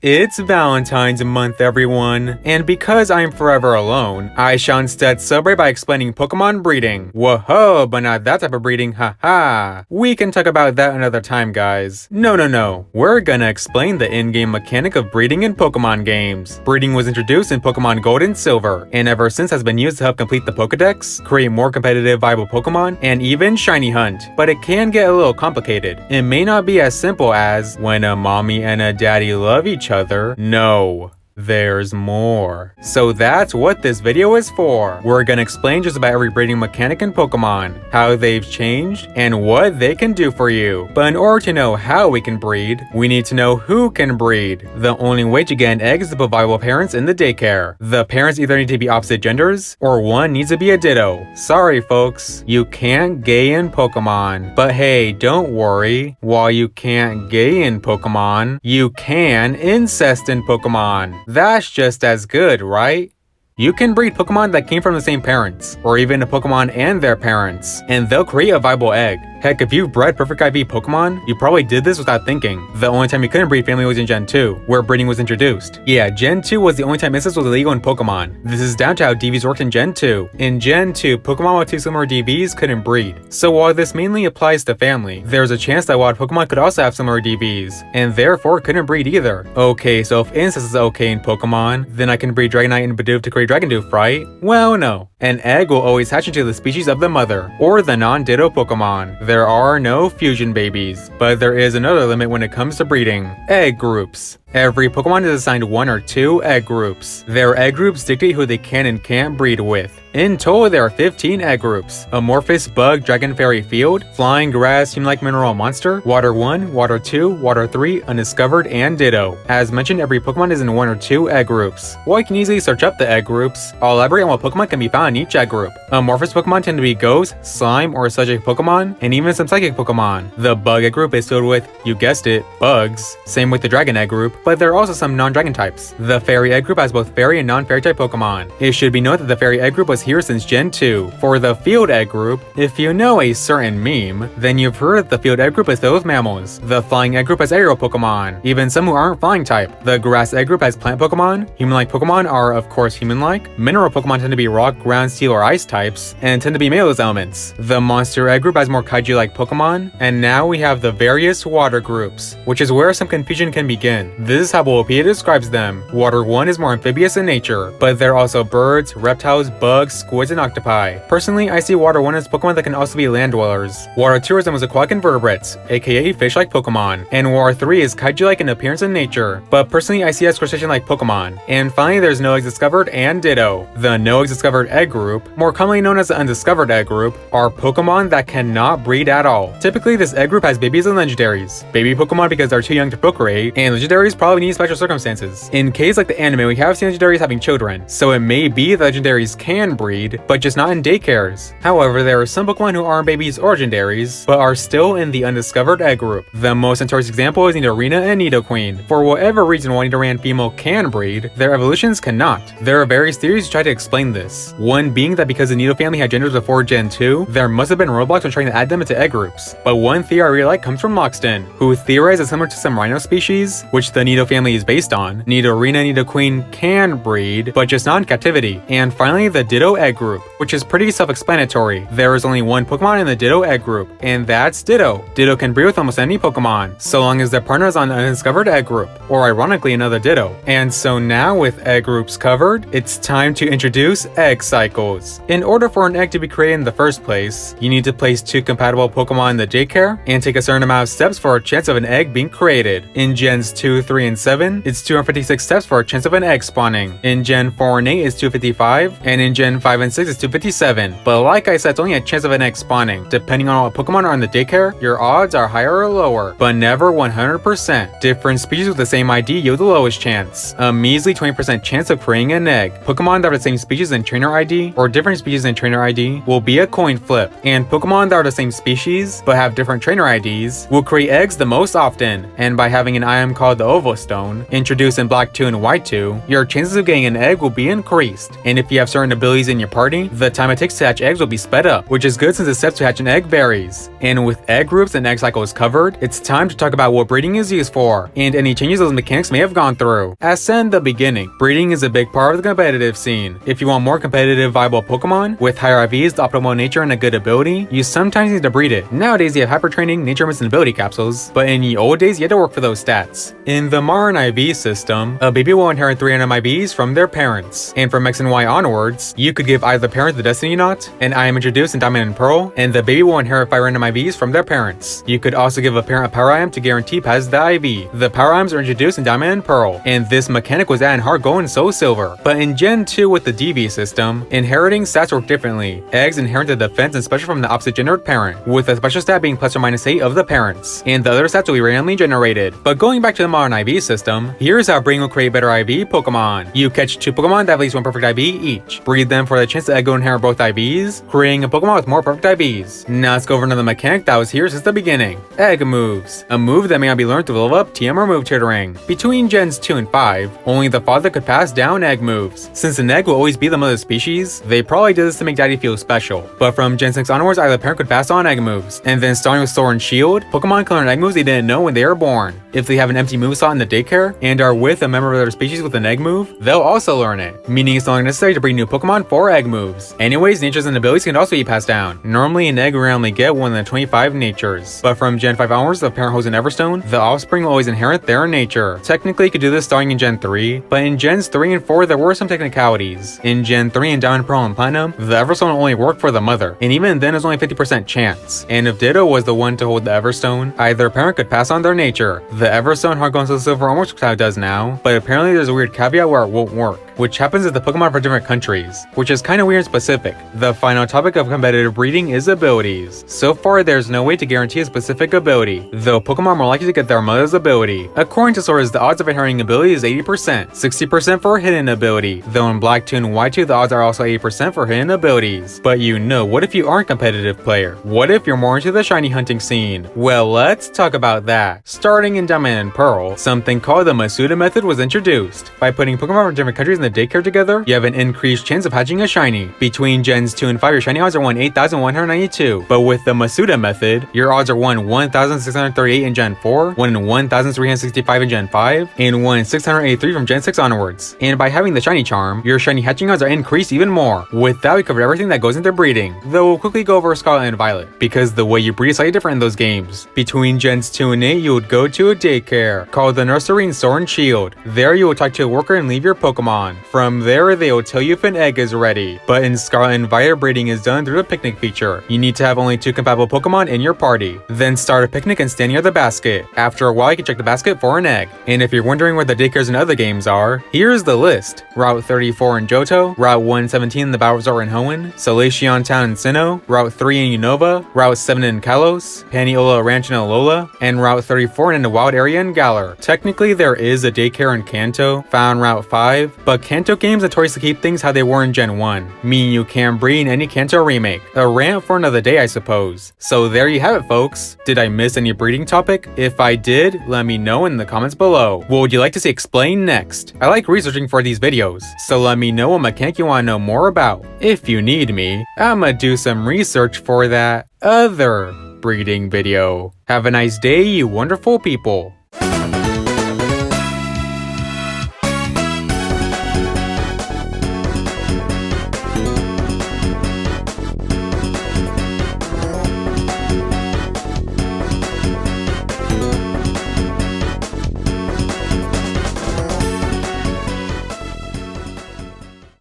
It's Valentine's month, everyone, and because I'm forever alone, I shall instead celebrate by explaining Pokemon breeding. Whoa, but not that type of breeding, haha. We can talk about that another time, guys. No. We're gonna explain the in-game mechanic of breeding in Pokemon games. Breeding was introduced in Pokemon Gold and Silver, and ever since has been used to help complete the Pokedex, create more competitive, viable Pokemon, and even shiny hunt. But it can get a little complicated. It may not be as simple as when a mommy and a daddy love each other. No. There's more. So that's what this video is for. We're gonna explain just about every breeding mechanic in Pokemon, how they've changed, and what they can do for you. But in order to know how we can breed, we need to know who can breed. The only way to get an egg is to put viable parents in the daycare. The parents either need to be opposite genders, or one needs to be a ditto. Sorry folks, you can't gay in Pokemon. But hey, don't worry, while you can't gay in Pokemon, you can incest in Pokemon. That's just as good, right? You can breed Pokemon that came from the same parents, or even a Pokemon and their parents, and they'll create a viable egg. Heck, if you've bred Perfect IV Pokemon, you probably did this without thinking. The only time you couldn't breed family was in Gen 2, where breeding was introduced. Yeah, Gen 2 was the only time incest was illegal in Pokemon. This is down to how DVs worked in Gen 2. In Gen 2, Pokemon with two similar DVs couldn't breed. So while this mainly applies to family, there's a chance that wild Pokemon could also have similar DVs, and therefore couldn't breed either. Okay, so if incest is okay in Pokemon, then I can breed Dragonite and Bidoof to create Dragondoof, right? Well, no. An egg will always hatch into the species of the mother, or the non-ditto Pokemon. There are no fusion babies, but there is another limit when it comes to breeding. Egg groups. Every Pokemon is assigned 1 or 2 egg groups. Their egg groups dictate who they can and can't breed with. In total, there are 15 egg groups: Amorphous Bug Dragon Fairy Field, Flying Grass Human-like Mineral Monster, Water 1, Water 2, Water 3, Undiscovered, and Ditto. As mentioned, every Pokemon is in 1 or 2 egg groups. While you can easily search up the egg groups, I'll elaborate on what Pokemon can be found in each egg group. Amorphous Pokemon tend to be Ghost, Slime, or Psychic Pokemon, and even some Psychic Pokemon. The Bug egg group is filled with, you guessed it, bugs. Same with the Dragon egg group, but there are also some non-dragon types. The Fairy egg group has both Fairy and non-Fairy type Pokemon. It should be noted that the Fairy egg group was here since Gen 2. For the Field egg group, if you know a certain meme, then you've heard that the Field egg group is filled with mammals. The Flying egg group has aerial Pokemon, even some who aren't flying type. The Grass egg group has plant Pokemon. Human-like Pokemon are, of course, human-like. Mineral Pokemon tend to be rock, ground, steel, or ice types, and tend to be male elements. The Monster egg group has more Kaiju-like Pokemon. And now we have the various water groups, which is where some confusion can begin. This is how Wikipedia describes them. Water 1 is more amphibious in nature, but there are also birds, reptiles, bugs, squids, and octopi. Personally, I see Water 1 as Pokemon that can also be land dwellers. Water 2 resembles aquatic invertebrates, aka fish-like Pokemon. And Water 3 is Kaiju-like in appearance and nature, but personally I see as crustacean-like Pokemon. And finally, there's No Eggs Discovered and Ditto. The No Eggs Discovered egg group, more commonly known as the Undiscovered egg group, are Pokemon that cannot breed at all. Typically, this egg group has babies and legendaries. Baby Pokemon because they're too young to procreate, and legendaries probably need special circumstances. In cases like the anime, we have seen legendaries having children, so it may be that legendaries can breed, but just not in daycares. However, there are some Pokemon who aren't babies or legendaries, but are still in the Undiscovered egg group. The most notorious example is Nidorina and Nidoqueen. For whatever reason, while Nidoran female can breed, their evolutions cannot. There are various theories to try to explain this. One being that because the Nido family had genders before Gen 2, there must have been roadblocks when trying to add them into egg groups. But one theory I really like comes from Loxton, who theorized that similar to some rhino species, which the Nido family is based on, Nidorina and Nidoqueen can breed, but just not in captivity. And finally, the Ditto egg group, which is pretty self-explanatory. There is only one Pokemon in the Ditto egg group, and that's Ditto. Ditto can breed with almost any Pokemon, so long as their partner is on an Undiscovered egg group, or ironically another Ditto. And so now with egg groups covered, it's time to introduce egg cycles. In order for an egg to be created in the first place, you need to place 2 compatible Pokemon in the daycare, and take a certain amount of steps for a chance of an egg being created. In Gens 2, 3, and 7, it's 256 steps for a chance of an egg spawning. In Gen 4 and 8 is 255, and in Gen 5 and 6 is 257. But like I said, it's only a chance of an egg spawning. Depending on what Pokemon are in the daycare, your odds are higher or lower, but never 100%. Different species with the same ID yield the lowest chance. A measly 20% chance of creating an egg. Pokemon that are the same species and trainer ID, or different species and trainer ID, will be a coin flip. And Pokemon that are the same species, but have different trainer IDs, will create eggs the most often. And by having an item called the Ovo Stone, introduced in Black 2 and White 2, your chances of getting an egg will be increased. And if you have certain abilities babies in your party, the time it takes to hatch eggs will be sped up, which is good since the steps to hatch an egg varies. And with egg groups and egg cycles covered, it's time to talk about what breeding is used for, and any changes those mechanics may have gone through. As said in the beginning, breeding is a big part of the competitive scene. If you want more competitive, viable Pokemon with higher IVs, the optimal nature, and a good ability, you sometimes need to breed it. Nowadays you have hyper training, nature miss, and ability capsules, but in the old days you had to work for those stats. In the modern IV system, a baby will inherit 3 random IVs from their parents, and from X and Y onwards, you could give either parent the Destiny Knot, an item introduced in Diamond and Pearl, and the baby will inherit 5 random IVs from their parents. You could also give a parent a power item to guarantee passes the IV. The power items are introduced in Diamond and Pearl, and this mechanic was added in Heart Gold and Soul Silver. But in Gen 2 with the DV system, inheriting stats work differently. Eggs inherit the defense and special from the opposite gendered parent, with a special stat being plus or minus 8 of the parents, and the other stats will be randomly generated. But going back to the modern IV system, here's how breeding will create better IV Pokemon. You catch 2 Pokemon that have at least 1 perfect IV each. Breed them for the chance that egg will inherit both IVs, creating a Pokemon with more perfect IVs. Now let's go over another mechanic that was here since the beginning. Egg moves. A move that may not be learned through level up, TM, or move tutoring. Between Gens 2 and 5, only the father could pass down egg moves. Since an egg will always be the mother species, they probably did this to make daddy feel special. But from Gen 6 onwards, either parent could pass on egg moves. And then starting with Sword and Shield, Pokemon can learn egg moves they didn't know when they were born. If they have an empty move slot in the daycare and are with a member of their species with an egg move, they'll also learn it, meaning it's no longer necessary to breed new Pokemon for egg moves. Anyways, natures and abilities can also be passed down. Normally, an egg will only get one of the 25 natures, but from Gen 5 onwards, if the parent holds an Everstone, the offspring will always inherit their nature. Technically, you could do this starting in Gen 3, but in Gens 3 and 4, there were some technicalities. In Gen 3 and Diamond, Pearl, and Platinum, the Everstone will only work for the mother, and even then, it's only a 50% chance. And if Ditto was the one to hold the Everstone, either parent could pass on their nature. The Everstone, Heart Gold, and Soul Silver almost looks how it does now, but apparently there's a weird caveat where it won't work, which happens if the Pokemon are from different countries, which is kinda weird and specific. The final topic of competitive breeding is abilities. So far, there's no way to guarantee a specific ability, though Pokemon are more likely to get their mother's ability. According to sources, the odds of inheriting ability is 80%, 60% for hidden ability, though in Black 2 and White 2, the odds are also 80% for hidden abilities. But you know, what if you aren't a competitive player? What if you're more into the shiny hunting scene? Well, let's talk about that. Starting in Diamond and Pearl, something called the Masuda Method was introduced. By putting Pokemon from different countries in the daycare together, you have an increased chance of hatching a shiny. Between Gens 2 and 5, your shiny odds are 1 in 8,192. But with the Masuda Method, your odds are 1 in 1,638 in Gen 4, 1 in 1,365 in Gen 5, and 1 in 683 from Gen 6 onwards. And by having the shiny charm, your shiny hatching odds are increased even more. With that, we covered everything that goes into breeding, though we'll quickly go over Scarlet and Violet, because the way you breed is slightly different in those games. Between Gens 2 and 8, you would go to a daycare called the Nursery in Sword and Shield. There, you will talk to a worker and leave your Pokemon. From there, they will tell you if an egg is ready. But in Scarlet and Violet, breeding is done through the picnic feature. You need to have only 2 compatible Pokemon in your party. Then start a picnic and stand near the basket. After a while, you can check the basket for an egg. And if you're wondering where the daycares in other games are, here's the list. Route 34 in Johto, Route 117 in the Battle Resort in Hoenn, Solaceon Town in Sinnoh, Route 3 in Unova, Route 7 in Kalos, Paniola Ranch in Alola, and Route 34 in the Wild Area in Galar. Technically, there is a daycare in Kanto, found Route 5, but Kanto games are toys to keep things how they were in Gen 1, meaning you can't breed in any Kanto remake. A rant for another day, I suppose. So there you have it, folks. Did I miss any breeding topic? If I did, let me know in the comments below. What would you like to see explained next? I like researching for these videos, so let me know what mechanic you want to know more about. If you need me, I'ma do some research for that other breeding video. Have a nice day, you wonderful people.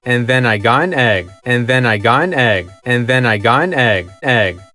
And then I got an egg, and then I got an egg, and then I got an egg, egg.